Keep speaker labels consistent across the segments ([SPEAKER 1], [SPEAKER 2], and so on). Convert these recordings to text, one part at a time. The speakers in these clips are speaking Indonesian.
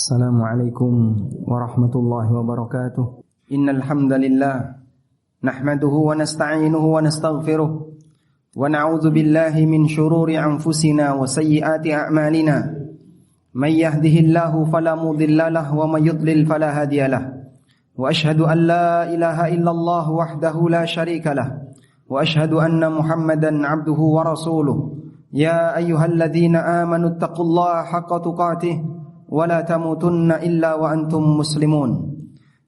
[SPEAKER 1] Assalamualaikum warahmatullahi wabarakatuh. Innal hamdalillah nahmaduhu wa nasta'inuhu wa nastaghfiruh wa na'udzu billahi min shururi anfusina wa sayyiati a'malina. May yahdihillahu fala mudilla lahu wa may yudlil fala hadiyalah. Wa ashhadu an la ilaha illallah wahdahu la syarika lah. Wa ashhadu anna Muhammadan 'abduhu wa rasuluh. Ya ayyuhalladzina amanu taqullaha haqqa tuqatih ولا تموتن إلا وأنتم مسلمون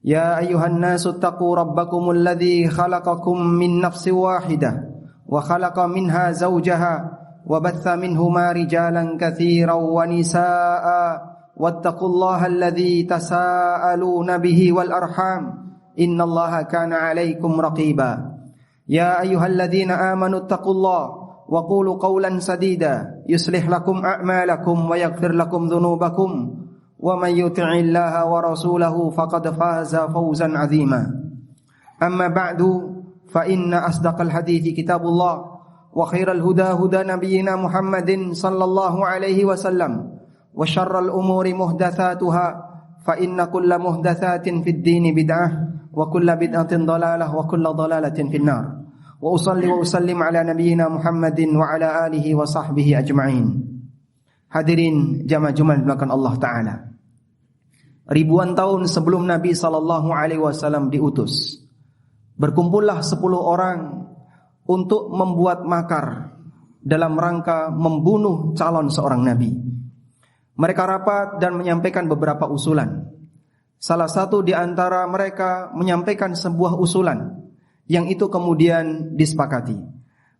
[SPEAKER 1] يا أيها الناس اتقوا ربكم الذي خلقكم من نفس واحدة وخلق منها زوجها وبث منهما رجالا كثيرا ونساء واتقوا الله الذي تساءلون به والأرحام إن الله كان عليكم رقيبا يا أيها الذين آمنوا اتقوا الله وقولوا قولا سديدا يصلح لكم أعمالكم ويغفر لكم ذنوبكم ومن يطع الله ورسوله فقد فاز فوزا عظيما أما بعد فإن أصدق الحديث كتاب الله وخير الهدى هدى نبينا محمد صلى الله عليه وسلم وشر الأمور محدثاتها فإن كل محدثات في الدين بدعة وكل بدعة ضلالة وكل ضلالة في النار wa usalli wa usallim ala nabiyyina Muhammadin wa ala alihi wa sahbihi ajma'in. Hadirin jamaah Jumat dimuliakan Allah Ta'ala. Ribuan tahun sebelum Nabi SAW diutus, berkumpullah 10 orang untuk membuat makar dalam rangka membunuh calon seorang Nabi. Mereka rapat dan menyampaikan beberapa usulan. Salah satu di antara mereka menyampaikan sebuah usulan yang itu kemudian disepakati.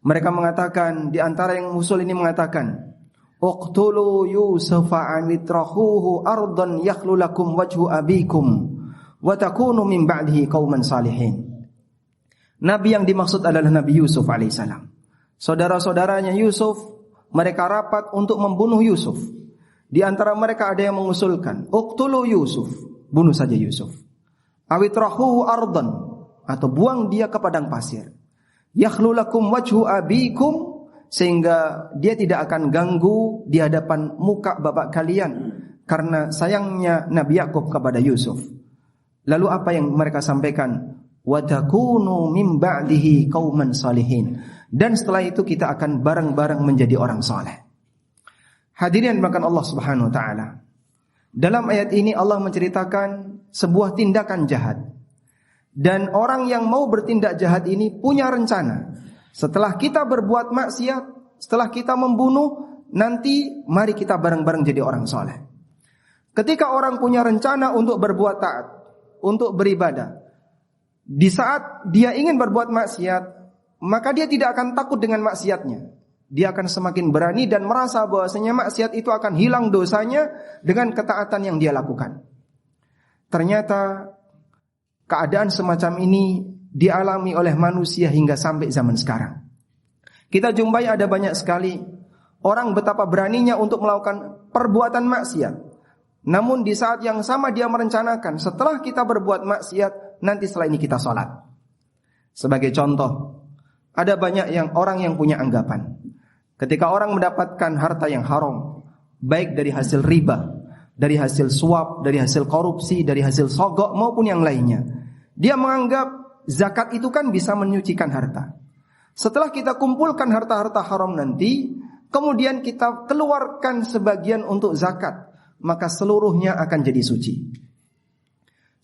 [SPEAKER 1] Mereka mengatakan, di antara yang usul ini mengatakan, uqtulu Yusufa an witrahuhu ardan yakhlu lakum wajhu abikum wa takunu min ba'dihi qauman salihin. Nabi yang dimaksud adalah Nabi Yusuf alaihissalam. Saudara-saudaranya Yusuf, mereka rapat untuk membunuh Yusuf. Di antara mereka ada yang mengusulkan, uqtulu Yusuf, bunuh saja Yusuf. Awitrahuhu ardan, atau buang dia ke padang pasir. Yakhlu lakum wajhu abikum, sehingga dia tidak akan ganggu di hadapan muka bapak kalian karena sayangnya Nabi Yakub kepada Yusuf. Lalu apa yang mereka sampaikan? Wa takunu min ba'dihi qauman salihin. Dan setelah itu kita akan bareng-bareng menjadi orang saleh. Hadirin dimuliakan Allah Subhanahu wa taala. Dalam ayat ini Allah menceritakan sebuah tindakan jahat. Dan orang yang mau bertindak jahat ini punya rencana. Setelah kita berbuat maksiat, setelah kita membunuh, nanti mari kita bareng-bareng jadi orang soleh. Ketika orang punya rencana untuk berbuat taat, untuk beribadah, di saat dia ingin berbuat maksiat, maka dia tidak akan takut dengan maksiatnya. Dia akan semakin berani dan merasa bahwasanya maksiat itu akan hilang dosanya dengan ketaatan yang dia lakukan. Ternyata keadaan semacam ini dialami oleh manusia hingga sampai zaman sekarang. Kita jumpai ada banyak sekali orang betapa beraninya untuk melakukan perbuatan maksiat. Namun di saat yang sama dia merencanakan, setelah kita berbuat maksiat, nanti setelah ini kita sholat. Sebagai contoh, ada banyak orang yang punya anggapan, ketika orang mendapatkan harta yang haram, baik dari hasil riba, dari hasil suap, dari hasil korupsi, dari hasil sogok maupun yang lainnya, dia menganggap zakat itu kan bisa menyucikan harta. Setelah kita kumpulkan harta-harta haram nanti, kemudian kita keluarkan sebagian untuk zakat, maka seluruhnya akan jadi suci.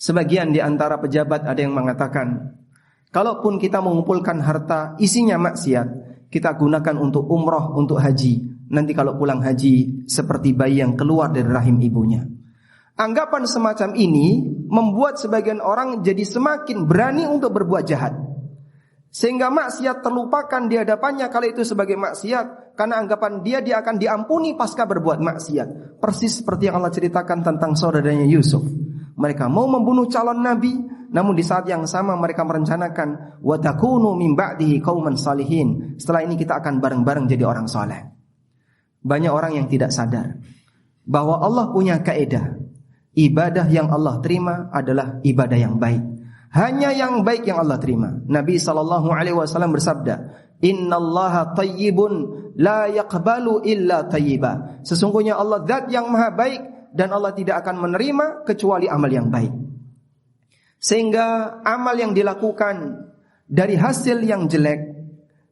[SPEAKER 1] Sebagian di antara pejabat ada yang mengatakan, kalaupun kita mengumpulkan harta isinya maksiat, kita gunakan untuk umroh, untuk haji. Nanti kalau pulang haji seperti bayi yang keluar dari rahim ibunya. Anggapan semacam ini membuat sebagian orang jadi semakin berani untuk berbuat jahat. Sehingga maksiat terlupakan di hadapannya kalau itu sebagai maksiat. Karena anggapan dia akan diampuni pasca berbuat maksiat. Persis seperti yang Allah ceritakan tentang saudaranya Yusuf. Mereka mau membunuh calon nabi, namun di saat yang sama mereka merencanakan wa takunu min ba'dihi qauman salihin. Setelah ini kita akan bareng-bareng jadi orang saleh. Banyak orang yang tidak sadar bahwa Allah punya kaidah. Ibadah yang Allah terima adalah ibadah yang baik. Hanya yang baik yang Allah terima. Nabi SAW bersabda, Innallaha tayyibun la yaqbalu illa tayyiba. Sesungguhnya Allah zat yang maha baik dan Allah tidak akan menerima kecuali amal yang baik. Sehingga amal yang dilakukan dari hasil yang jelek,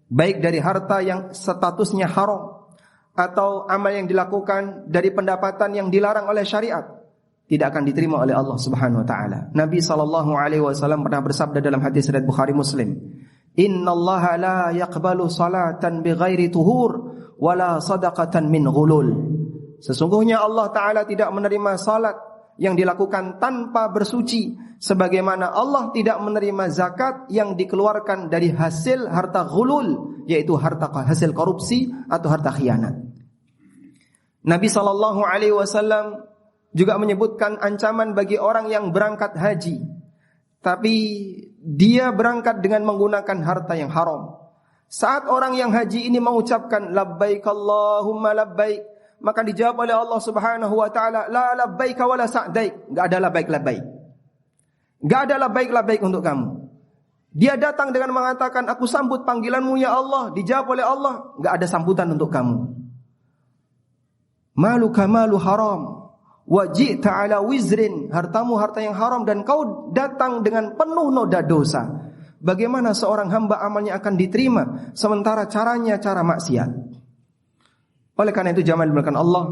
[SPEAKER 1] baik dari harta yang statusnya haram atau amal yang dilakukan dari pendapatan yang dilarang oleh syariat, tidak akan diterima oleh Allah Subhanahu wa taala. Nabi SAW pernah bersabda dalam hadis riwayat Bukhari Muslim, "Innallaha la yaqbalu salatan bighairi tuhur wala sadaqatan min ghulul." Sesungguhnya Allah taala tidak menerima salat yang dilakukan tanpa bersuci, sebagaimana Allah tidak menerima zakat yang dikeluarkan dari hasil harta ghulul, yaitu harta hasil korupsi atau harta khianat. Nabi SAW juga menyebutkan ancaman bagi orang yang berangkat haji, tapi dia berangkat dengan menggunakan harta yang haram. Saat orang yang haji ini mengucapkan labbaik Allahumma labbaik, maka dijawab oleh Allah Subhanahu wa taala, la labbaik wa la sa'daik. Enggak ada labbaik. Enggak ada labbaik untuk kamu. Dia datang dengan mengatakan, aku sambut panggilanmu ya Allah. Dijawab oleh Allah, enggak ada sambutan untuk kamu. Maluka malu haram wa ji'ta ala wizrin, hartamu harta yang haram dan kau datang dengan penuh noda dosa. Bagaimana seorang hamba amalnya akan diterima sementara caranya cara maksiat? Oleh karena itu jamaah dimuliakan Allah,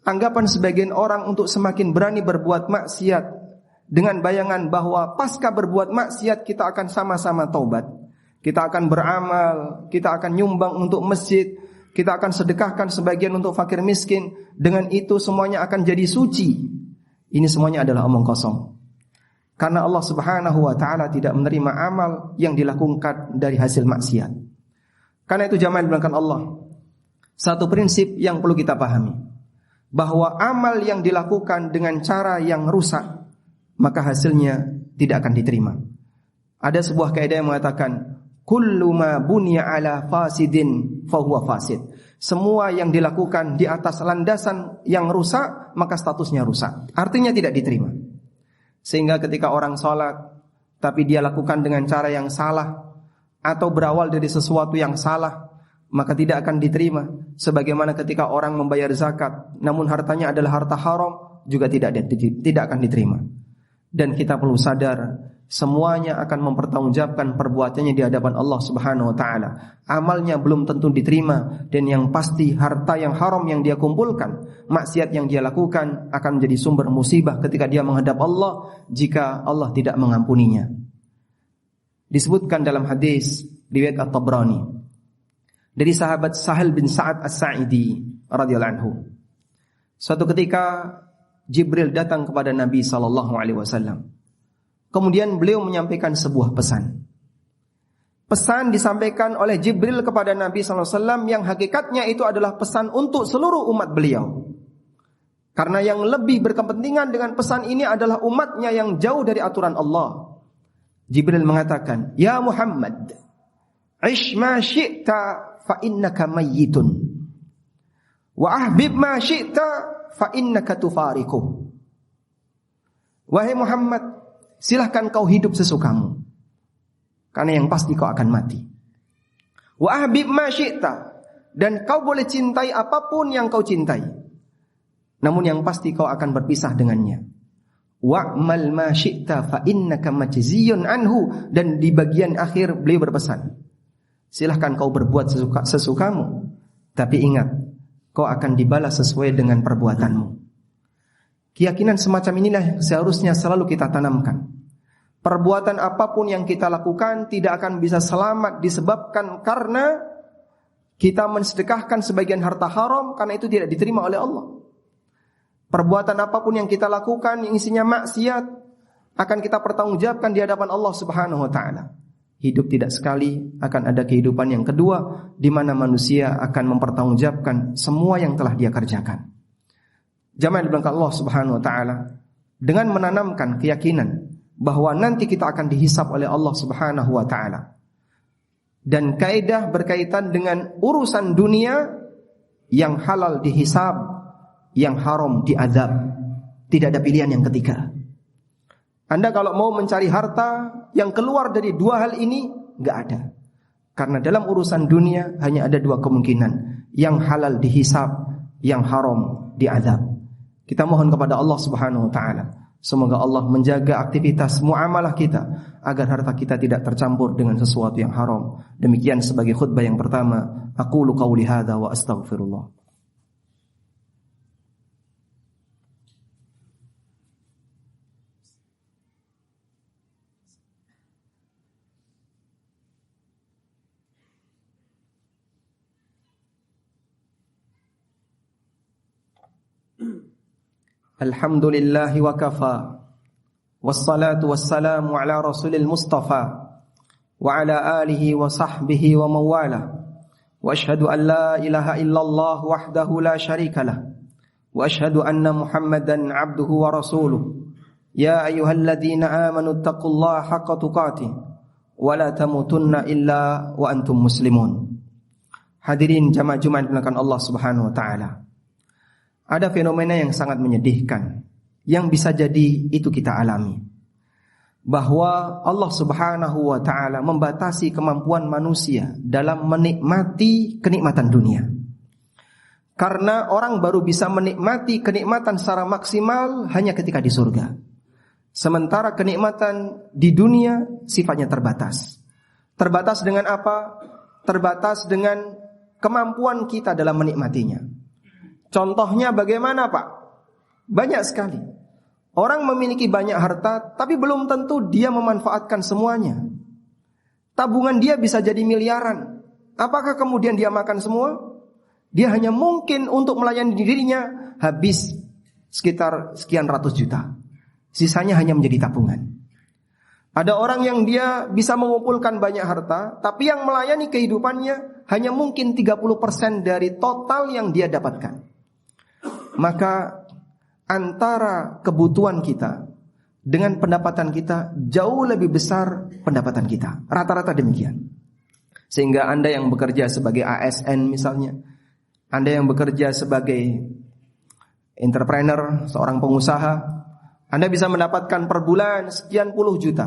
[SPEAKER 1] anggapan sebagian orang untuk semakin berani berbuat maksiat dengan bayangan bahwa pasca berbuat maksiat kita akan sama-sama taubat, kita akan beramal, kita akan nyumbang untuk masjid, kita akan sedekahkan sebagian untuk fakir miskin, dengan itu semuanya akan jadi suci. Ini semuanya adalah omong kosong. Karena Allah Subhanahu wa taala tidak menerima amal yang dilakukan dari hasil maksiat. Karena itu jamaah dimuliakan Allah, satu prinsip yang perlu kita pahami, bahwa amal yang dilakukan dengan cara yang rusak, maka hasilnya tidak akan diterima. Ada sebuah kaidah yang mengatakan, kullu ma bunya ala fasidin fahuwa fasid. Semua yang dilakukan di atas landasan yang rusak, maka statusnya rusak. Artinya tidak diterima. Sehingga ketika orang salat tapi dia lakukan dengan cara yang salah atau berawal dari sesuatu yang salah, maka tidak akan diterima. Sebagaimana ketika orang membayar zakat namun hartanya adalah harta haram, juga tidak akan diterima. Dan kita perlu sadar, semuanya akan mempertanggungjawabkan perbuatannya di hadapan Allah Subhanahu wa taala. Amalnya belum tentu diterima, dan yang pasti harta yang haram yang dia kumpulkan, maksiat yang dia lakukan akan menjadi sumber musibah ketika dia menghadap Allah jika Allah tidak mengampuninya. Disebutkan dalam hadis riwayat At-Tabrani dari sahabat Sahal bin Sa'ad As-Sa'idi radhiyallahu anhu. Suatu ketika Jibril datang kepada Nabi sallallahu alaihi wasallam. Kemudian beliau menyampaikan sebuah pesan. Pesan disampaikan oleh Jibril kepada Nabi sallallahu alaihi wasallam yang hakikatnya itu adalah pesan untuk seluruh umat beliau. Karena yang lebih berkepentingan dengan pesan ini adalah umatnya yang jauh dari aturan Allah. Jibril mengatakan, "Ya Muhammad, ish ma syi'ta fa innaka mayyitun. Wa ahbib ma syi'ta fa innaka tufariquh." Wahai Muhammad, silahkan kau hidup sesukamu, karena yang pasti kau akan mati. Wa ahbib ma syi'ta, dan kau boleh cintai apapun yang kau cintai, namun yang pasti kau akan berpisah dengannya. Wa'mal ma syi'ta fa innaka majziyun anhu, dan di bagian akhir beliau berpesan, silahkan kau berbuat sesukamu, tapi ingat, kau akan dibalas sesuai dengan perbuatanmu. Keyakinan semacam inilah seharusnya selalu kita tanamkan. Perbuatan apapun yang kita lakukan tidak akan bisa selamat disebabkan karena kita mensedekahkan sebagian harta haram, karena itu tidak diterima oleh Allah. Perbuatan apapun yang kita lakukan yang isinya maksiat akan kita pertanggungjawabkan di hadapan Allah Subhanahu wa taala. Hidup tidak sekali, akan ada kehidupan yang kedua di mana manusia akan mempertanggungjawabkan semua yang telah dia kerjakan. Jamaah di belakang Allah Subhanahu wa taala, dengan menanamkan keyakinan bahwa nanti kita akan dihisab oleh Allah Subhanahu wa taala. Dan kaidah berkaitan dengan urusan dunia, yang halal dihisab, yang haram diazab. Tidak ada pilihan yang ketiga. Anda kalau mau mencari harta yang keluar dari dua hal ini, enggak ada. Karena dalam urusan dunia hanya ada dua kemungkinan, yang halal dihisab, yang haram diazab. Kita mohon kepada Allah Subhanahu wa taala, semoga Allah menjaga aktivitas muamalah kita agar harta kita tidak tercampur dengan sesuatu yang haram. Demikian sebagai khutbah yang pertama. Aqulu qauli hadza wa astaghfirullah. Alhamdulillahi wa kafa, wassalatu wassalamu ala rasulil mustafa, wa ala alihi wa sahbihi wa mawala, wa ashhadu an la ilaha illallah wahdahu la syarika lah, wa ashhadu anna muhammadan abduhu wa rasuluh. Ya ayyuhalladzina amanu taqullaha haqqa tuqatih, wa la tamutunna illa wa antum muslimun. Hadirin jamaah Jumat dimuliakan Allah Subhanahu wa taala. Ada fenomena yang sangat menyedihkan yang bisa jadi itu kita alami, bahwa Allah Subhanahu wa taala membatasi kemampuan manusia dalam menikmati kenikmatan dunia. Karena orang baru bisa menikmati kenikmatan secara maksimal hanya ketika di surga. Sementara kenikmatan di dunia sifatnya terbatas. Terbatas dengan apa? Terbatas dengan kemampuan kita dalam menikmatinya. Contohnya bagaimana, Pak? Banyak sekali. Orang memiliki banyak harta, tapi belum tentu dia memanfaatkan semuanya. Tabungan dia bisa jadi miliaran. Apakah kemudian dia makan semua? Dia hanya mungkin untuk melayani dirinya habis sekitar sekian ratus juta. Sisanya hanya menjadi tabungan. Ada orang yang dia bisa mengumpulkan banyak harta, tapi yang melayani kehidupannya hanya mungkin 30% dari total yang dia dapatkan. Maka antara kebutuhan kita dengan pendapatan kita jauh lebih besar pendapatan kita. Rata-rata demikian. Sehingga Anda yang bekerja sebagai ASN misalnya, Anda yang bekerja sebagai entrepreneur, seorang pengusaha, Anda bisa mendapatkan per bulan sekian puluh juta.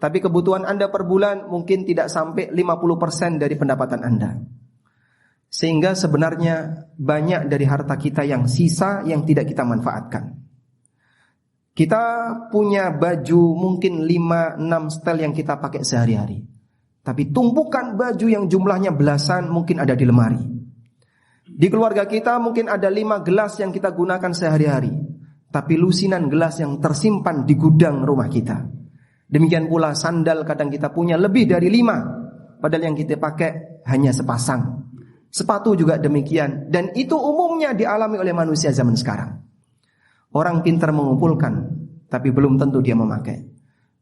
[SPEAKER 1] Tapi kebutuhan Anda per bulan mungkin tidak sampai 50% dari pendapatan Anda. Sehingga sebenarnya banyak dari harta kita yang sisa yang tidak kita manfaatkan. Kita punya baju mungkin 5-6 setel yang kita pakai sehari-hari. Tapi tumpukan baju yang jumlahnya belasan mungkin ada di lemari. Di keluarga kita mungkin ada 5 gelas yang kita gunakan sehari-hari. Tapi lusinan gelas yang tersimpan di gudang rumah kita. Demikian pula sandal kadang kita punya lebih dari 5. Padahal yang kita pakai hanya sepasang. Sepatu juga demikian. Dan itu umumnya dialami oleh manusia zaman sekarang. Orang pintar mengumpulkan, tapi belum tentu dia memakai.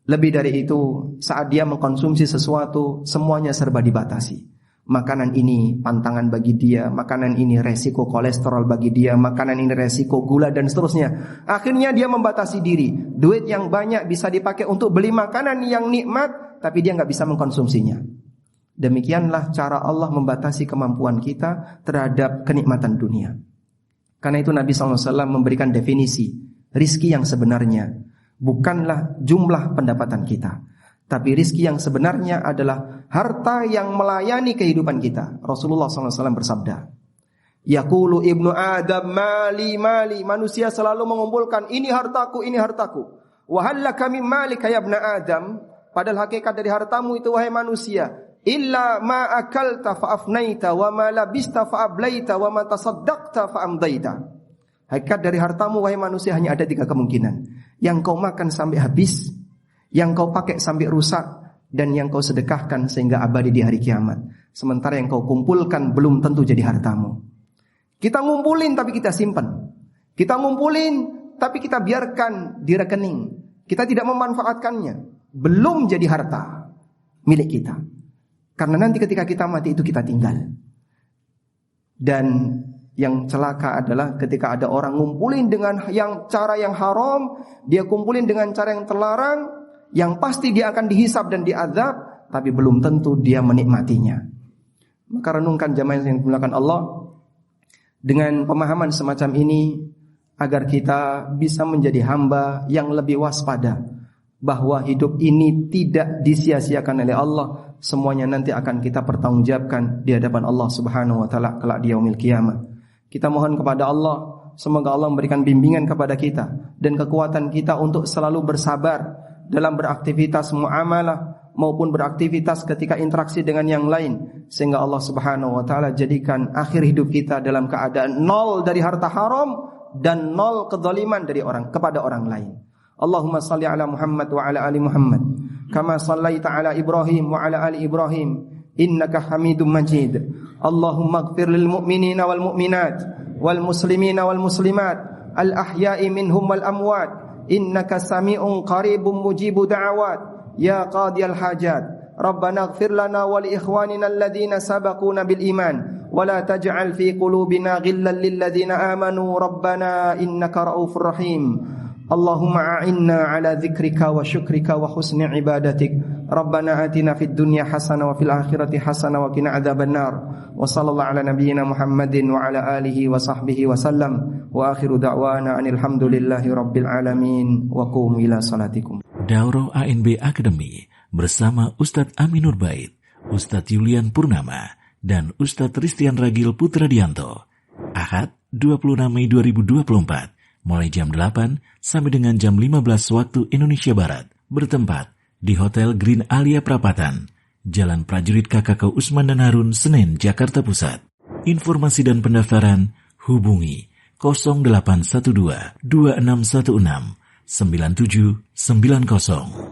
[SPEAKER 1] Lebih dari itu, saat dia mengkonsumsi sesuatu, semuanya serba dibatasi. Makanan ini pantangan bagi dia, makanan ini resiko kolesterol bagi dia, makanan ini resiko gula dan seterusnya. Akhirnya dia membatasi diri. Duit yang banyak bisa dipakai untuk beli makanan yang nikmat, tapi dia gak bisa mengkonsumsinya. Demikianlah cara Allah membatasi kemampuan kita terhadap kenikmatan dunia. Karena itu Nabi SAW memberikan definisi rizki yang sebenarnya bukanlah jumlah pendapatan kita, tapi rizki yang sebenarnya adalah harta yang melayani kehidupan kita. Rasulullah SAW bersabda, Yaqulu ibnu Adam mali mali. Manusia selalu mengumpulkan ini hartaku, ini hartaku. Wa hal laka min malika ya ibnu Adam. Padahal hakikat dari hartamu itu wahai manusia, illa ma akalta fa afnaita wa ma labista fa ablaita wa ma tasaddaqta fa amdaita. Hakikat dari hartamu wahai manusia hanya ada 3 kemungkinan. Yang kau makan sampai habis, yang kau pakai sampai rusak, dan yang kau sedekahkan sehingga abadi di hari kiamat. Sementara yang kau kumpulkan belum tentu jadi hartamu. Kita ngumpulin tapi kita simpan. Kita ngumpulin tapi kita biarkan di rekening. Kita tidak memanfaatkannya. Belum jadi harta milik kita. Karena nanti ketika kita mati itu kita tinggal. Dan yang celaka adalah ketika ada orang ngumpulin dengan cara yang haram, dia kumpulin dengan cara yang terlarang, yang pasti dia akan dihisab dan diazab, tapi belum tentu dia menikmatinya. Maka renungkan jamaah yang dimuliakan Allah, dengan pemahaman semacam ini agar kita bisa menjadi hamba yang lebih waspada bahwa hidup ini tidak disia-siakan oleh Allah. Semuanya nanti akan kita pertanggungjawabkan di hadapan Allah Subhanahu wa taala kelak di yaumil qiyamah. Kita mohon kepada Allah Semoga Allah memberikan bimbingan kepada kita dan kekuatan kita untuk selalu bersabar dalam beraktivitas muamalah maupun beraktivitas ketika interaksi dengan yang lain, sehingga Allah Subhanahu wa taala jadikan akhir hidup kita dalam keadaan nol dari harta haram dan nol kezaliman dari kepada orang lain. Allahumma salli ala Muhammad wa ala ali Muhammad kama sallaita ala Ibrahim wa ala ali Ibrahim innaka Hamidum Majid. Allahumma ighfir lil mu'minina wal mu'minat wal muslimina wal muslimat al ahya'i minhum wal amwat innaka sami'un qaribun mujibu da'awat ya qadiyal hajat. Rabbana ighfir lana wa li ikhwanina alladhina sabaquna bil iman wa la taj'al fi qulubina ghillan lil ladzina amanu rabbana innaka raufur rahim. Allahumma a'inna ala dzikrika wa syukrika wa husni ibadatik. Rabbana atina fid dunya hasanah wa fil akhirati hasanah wa qina adzabannar. Wa sallallahu ala nabiyyina Muhammadin wa ala alihi wa sahbihi wa sallam. Wa akhiru da'wana anil hamdulillahi rabbil alamin wa qumu ila salatikum.
[SPEAKER 2] Daurah ANB Academy bersama Ustadz Aminur Bait, Ustadz Julian Purnama, dan Ustadz Ristian Ragil Putradianto. Ahad 26 Mei 2024. Mulai jam 8 sampai dengan jam 15 waktu Indonesia Barat. Bertempat di Hotel Green Alia Prapatan, Jalan Prajurit KKK Usman dan Harun, Senen, Jakarta Pusat. Informasi dan pendaftaran hubungi 0812 2616 9790.